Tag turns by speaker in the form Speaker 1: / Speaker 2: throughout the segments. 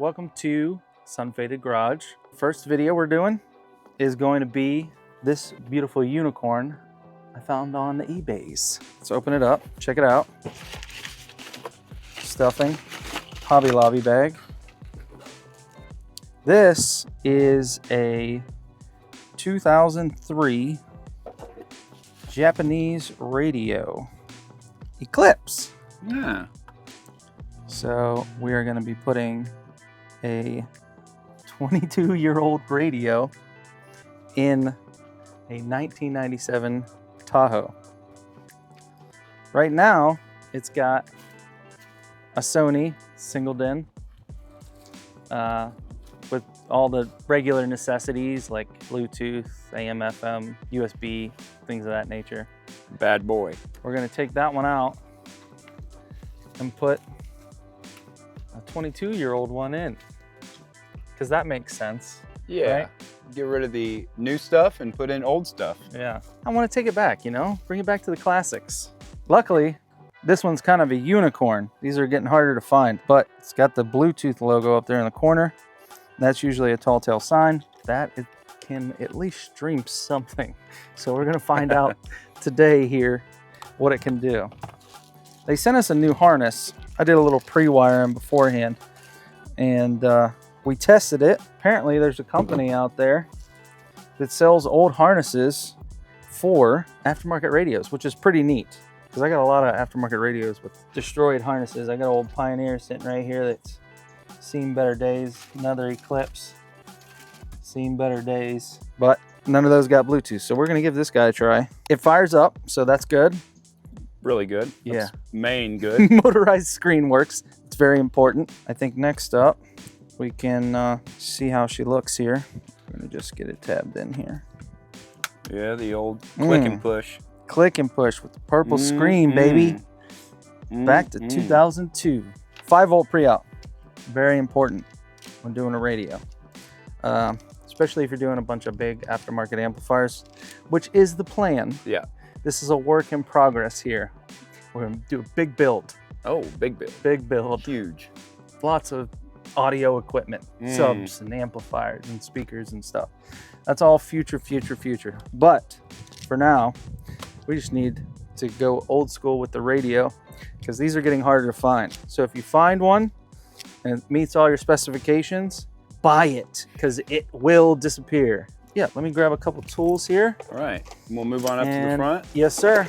Speaker 1: Welcome to Sunfaded Garage. First video we're doing is going to be this beautiful unicorn I found on the eBays. Let's open it up, check it out. Stuffing, Hobby Lobby bag. This is a 2003 Japanese radio Eclipse.
Speaker 2: Yeah.
Speaker 1: So we are going to be putting a 22-year-old radio in a 1997 Tahoe. Right now, it's got a Sony single DIN with all the regular necessities like Bluetooth, AM, FM, USB, things of that nature.
Speaker 2: Bad boy.
Speaker 1: We're going to take that one out and put a 22-year-old one in, because that makes sense.
Speaker 2: Yeah.
Speaker 1: Right?
Speaker 2: Get rid of the new stuff and put in old stuff.
Speaker 1: Yeah. I want to take it back, you know, bring it back to the classics. Luckily, this one's kind of a unicorn. These are getting harder to find, but it's got the Bluetooth logo up there in the corner. That's usually a tall tale sign that it can at least stream something. So we're going to find out today here what it can do. They sent us a new harness. I did a little pre-wiring beforehand, and we tested it. Apparently there's a company out there that sells old harnesses for aftermarket radios, which is pretty neat, because I got a lot of aftermarket radios with destroyed harnesses. I got an old Pioneer sitting right here that's seen better days. Another Eclipse, seen better days, but none of those got Bluetooth. So we're gonna give this guy a try. It fires up, so that's good.
Speaker 2: Really good.
Speaker 1: Yeah.
Speaker 2: That's main good.
Speaker 1: Motorized screen works. It's very important. I think next up, we can see how she looks here. I'm gonna just get it tabbed in here.
Speaker 2: Yeah, the old click and push.
Speaker 1: Click and push with the purple screen, baby. Back to 2002. 5-volt pre-out. Very important when doing a radio. Especially if you're doing a bunch of big aftermarket amplifiers, which is the plan.
Speaker 2: Yeah.
Speaker 1: This is a work in progress here. We're gonna do a big build.
Speaker 2: Oh, big build.
Speaker 1: Big build.
Speaker 2: Huge.
Speaker 1: Lots of audio equipment, subs and amplifiers and speakers and stuff. That's all future. But for now, we just need to go old school with the radio, because these are getting harder to find. So if you find one and it meets all your specifications, buy it, because it will disappear. Yeah, let me grab a couple tools here.
Speaker 2: All right. We'll move on up to the front.
Speaker 1: Yes, sir.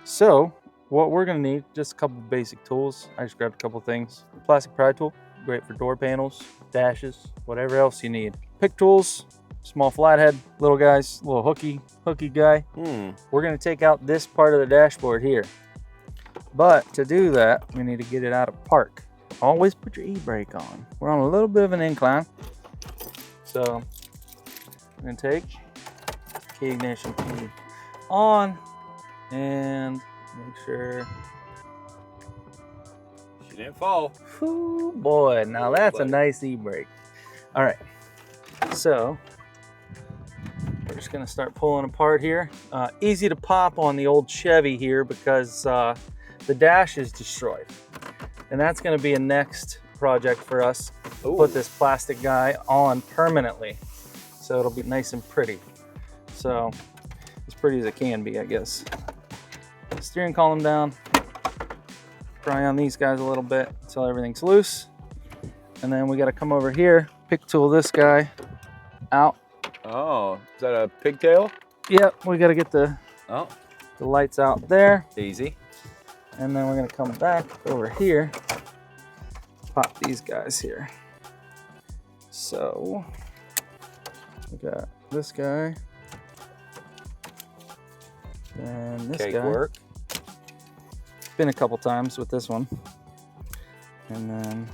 Speaker 1: So what we're gonna need, just a couple basic tools. I just grabbed a couple things. Plastic pry tool, great for door panels, dashes, whatever else you need. Pick tools, small flathead, little guys, little hooky guy. We're gonna take out this part of the dashboard here. But to do that, we need to get it out of park. Always put your e-brake on. We're on a little bit of an incline. So I'm gonna take key ignition key on and make sure.
Speaker 2: She didn't fall.
Speaker 1: Ooh, boy, now that's a nice e-brake. All right, so we're just gonna start pulling apart here. Easy to pop on the old Chevy here, because the dash is destroyed. And that's gonna be a next project for us.
Speaker 2: Ooh.
Speaker 1: Put this plastic guy on permanently, so it'll be nice and pretty. So as pretty as it can be, I guess. Steering column down. Pry on these guys a little bit until everything's loose. And then we gotta come over here, pick tool this guy out.
Speaker 2: Oh, is that a pigtail?
Speaker 1: Yep, we gotta get the lights out there.
Speaker 2: Easy.
Speaker 1: And then we're gonna come back over here, pop these guys here. So we got this guy and this
Speaker 2: Cake
Speaker 1: guy.
Speaker 2: work.
Speaker 1: Been a couple times with this one. And then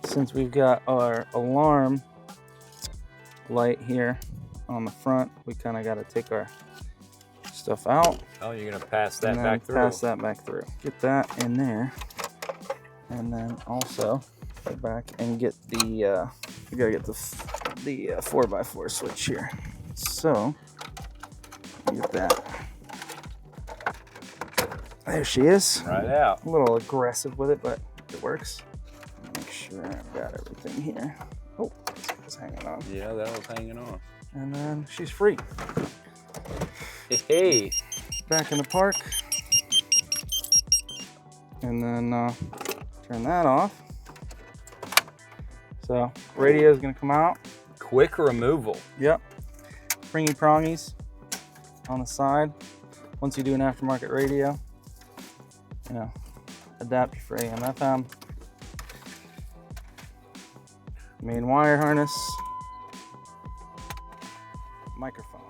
Speaker 1: since we've got our alarm light here on the front, we kind of got to take our stuff out.
Speaker 2: Oh, you're gonna pass that
Speaker 1: and
Speaker 2: back through.
Speaker 1: Pass that back through. Get that in there, and then also go back and get the. We gotta get the 4x4 switch here. So get that. There she is.
Speaker 2: Right out.
Speaker 1: A little aggressive with it, but it works. Make sure I've got everything here. Oh, this guy's hanging on.
Speaker 2: Yeah, that was hanging on.
Speaker 1: And then she's free.
Speaker 2: Hey.
Speaker 1: Back in the park. And then turn that off. So radio is gonna come out.
Speaker 2: Quick removal.
Speaker 1: Yep. Springy prongies on the side. Once you do an aftermarket radio, you know, adapt for AM, FM. Main wire harness. Microphone.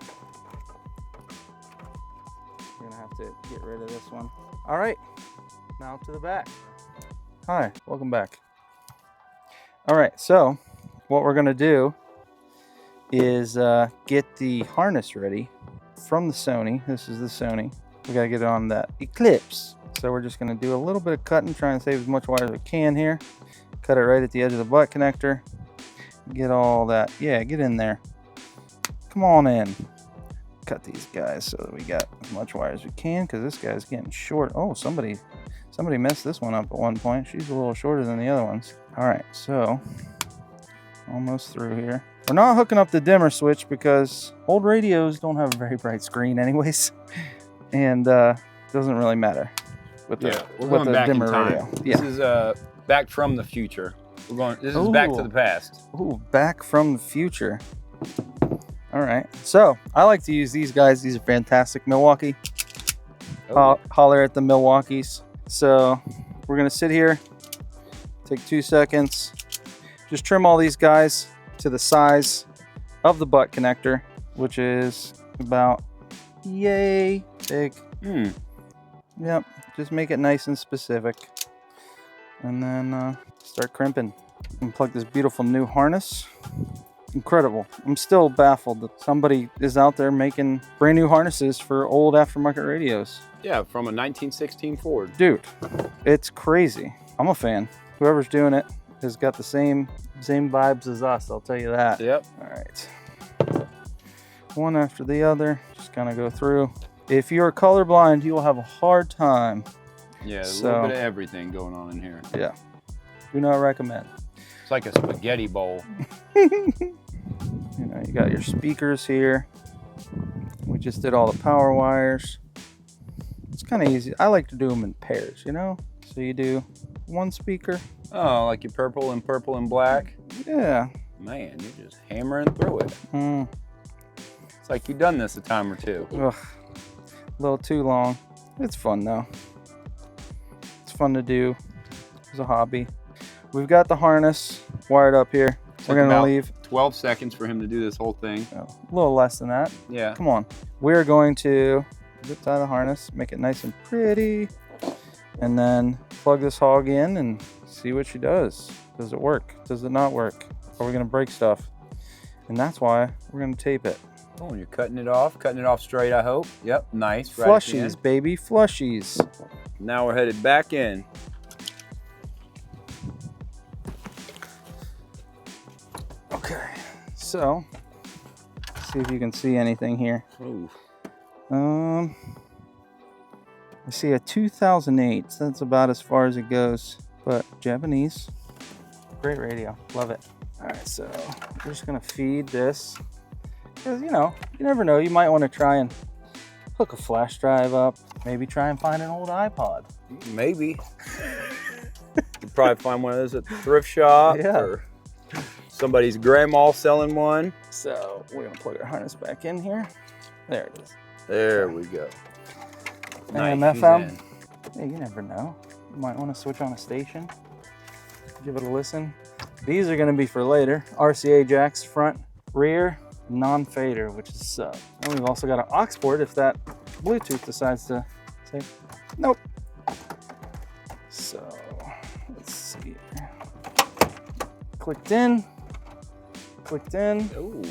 Speaker 1: We're gonna have to get rid of this one. All right, now to the back. Hi, welcome back. All right, so what we're gonna do is get the harness ready from the Sony. This is the Sony. We gotta get it on that Eclipse. So we're just gonna do a little bit of cutting, try and save as much wire as we can here. Cut it right at the edge of the butt connector. Get all that, yeah, get in there. Come on in. Cut these guys so that we got as much wire as we can, because this guy's getting short. Oh, somebody messed this one up at one point. She's a little shorter than the other ones. All right, so almost through here. We're not hooking up the dimmer switch because old radios don't have a very bright screen anyways. And doesn't really matter with the,
Speaker 2: we're
Speaker 1: with
Speaker 2: going
Speaker 1: the
Speaker 2: back in
Speaker 1: dimmer
Speaker 2: time.
Speaker 1: radio. Yeah.
Speaker 2: This is back from the future. This is back to the past.
Speaker 1: Ooh, back from the future. All right. So I like to use these guys. These are fantastic. Milwaukee. Holler at the Milwaukees. So we're gonna sit here, take 2 seconds, just trim all these guys to the size of the butt connector, which is about yay big. Yep, just make it nice and specific. And then start crimping. And plug this beautiful new harness. Incredible. I'm still baffled that somebody is out there making brand new harnesses for old aftermarket radios.
Speaker 2: Yeah, from a 1916 Ford.
Speaker 1: Dude, it's crazy. I'm a fan. Whoever's doing it has got the same vibes as us, I'll tell you that.
Speaker 2: Yep.
Speaker 1: All right. One after the other, just kind of go through. If you're colorblind, you will have a hard time.
Speaker 2: Yeah, a little bit of everything going on in here.
Speaker 1: Yeah. Do not recommend.
Speaker 2: It's like a spaghetti bowl.
Speaker 1: You know, you got your speakers here. We just did all the power wires. It's kind of easy. I like to do them in pairs, you know? So you do one speaker.
Speaker 2: Oh, like your purple and black?
Speaker 1: Yeah.
Speaker 2: Man, you're just hammering through it. It's like you've done this a time or two.
Speaker 1: Ugh, a little too long. It's fun though. It's fun to do as a hobby. We've got the harness wired up here. We're gonna leave
Speaker 2: 12 seconds for him to do this whole thing.
Speaker 1: a little less than that.
Speaker 2: Yeah.
Speaker 1: Come on. We're going to zip tie the harness, make it nice and pretty, and then plug this hog in and see what she does. Does it work? Does it not work? Are we gonna break stuff? And that's why we're gonna tape it.
Speaker 2: Oh, you're cutting it off straight, I hope. Yep, nice. Right
Speaker 1: Flushies, baby, flushies.
Speaker 2: Now we're headed back in.
Speaker 1: Okay, so see if you can see anything here.
Speaker 2: Ooh.
Speaker 1: I see a 2008. So that's about as far as it goes. But Japanese, great radio, love it. All right, so we're just gonna feed this because you know you never know. You might want to try and hook a flash drive up. Maybe try and find an old iPod.
Speaker 2: Maybe. You'd probably find one of those at the thrift shop.
Speaker 1: Yeah.
Speaker 2: Or somebody's grandma selling one.
Speaker 1: So we're gonna plug our harness back in here. There it is.
Speaker 2: There we go.
Speaker 1: AM,
Speaker 2: Nice, she's
Speaker 1: FM.
Speaker 2: in.
Speaker 1: Yeah, you never know. You might want to switch on a station. Give it a listen. These are gonna be for later. RCA jacks, front, rear, non-fader, which is and we've also got an aux port if that Bluetooth decides to say nope. So let's see. Clicked in.
Speaker 2: Ooh,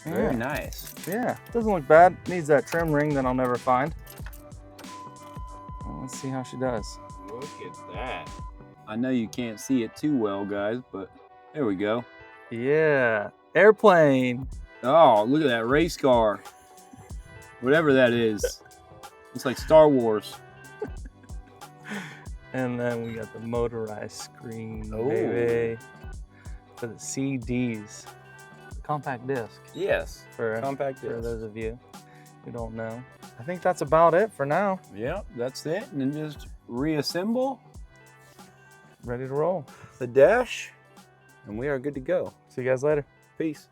Speaker 1: Yeah.
Speaker 2: very nice.
Speaker 1: Yeah, doesn't look bad. Needs that trim ring that I'll never find. Well, let's see how she does.
Speaker 2: Look at that. I know you can't see it too well, guys, but there we go.
Speaker 1: Yeah, airplane.
Speaker 2: Oh, look at that race car. Whatever that is. It's like Star Wars.
Speaker 1: And then we got the motorized screen,
Speaker 2: Oh.
Speaker 1: baby, for the CDs. The compact disc.
Speaker 2: Yes.
Speaker 1: For
Speaker 2: Compact
Speaker 1: for
Speaker 2: disc.
Speaker 1: those of you who don't know. I think that's about it for now.
Speaker 2: Yep, that's it. And then just reassemble
Speaker 1: Ready to roll.
Speaker 2: the dash, and we are good to go.
Speaker 1: See you guys later.
Speaker 2: Peace.